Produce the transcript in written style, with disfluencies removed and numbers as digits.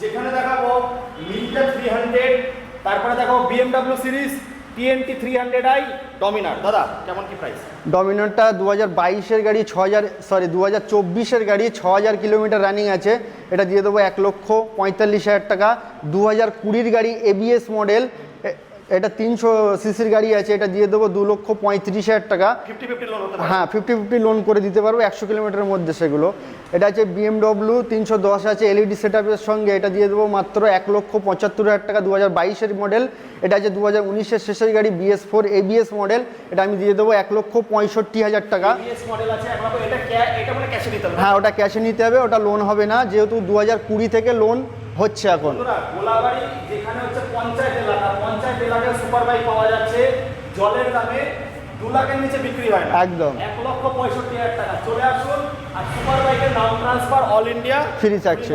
যেখানে দেখাবো মিন্টার 300, তারপরে দেখাবো BMW series TNT 300i Dominar. দাদা কেমন কি প্রাইস? ডমিনারটা 2022-এর গাড়ি 2024-এর গাড়ি 6000 কিলোমিটার রানিং আছে, এটা দিয়ে দেবো 1,45,000 টাকা। 2020-র গাড়ি ABS মডেল, এটা 300 সিসির গাড়ি আছে, এটা দিয়ে দেবো 2,35,000 টাকা। 50-50 লোন হতে পারে? হ্যাঁ 50-50 লোন করে দিতে পারবো 100 কিলোমিটারের মধ্যে সেগুলো। এটা আছে BMW 310 আছে LED সেটআপের সঙ্গে, এটা দিয়ে দেবো মাত্র 1,75,000 টাকা। 2022-এর মডেল, এটা আছে 2019-এর শেষের গাড়ি BS4 ABS মডেল, এটা আমি দিয়ে দেবো 1,65,000 টাকা। ABS মডেল আছে এখন, এটা মানে ক্যাশে নিতে হবে? হ্যাঁ ওটা ক্যাশে নিতে হবে, ওটা লোন হবে না, যেহেতু 2020 থেকে লোন হচ্ছে এখন। গোলাবাড়ি যেখানে হচ্ছে পঞ্চায়েত এলাকা, পঞ্চায়েত এলাকায় সুপার বাইক পাওয়া যাচ্ছে জলের দামে 2 লাখের নিচে বিক্রি হয় না, একদম 1,65,000 টাকা। চলে আসুন, আর সুপার বাইকের নাম ট্রান্সফার অল ইন্ডিয়া ফ্রি থাকছে।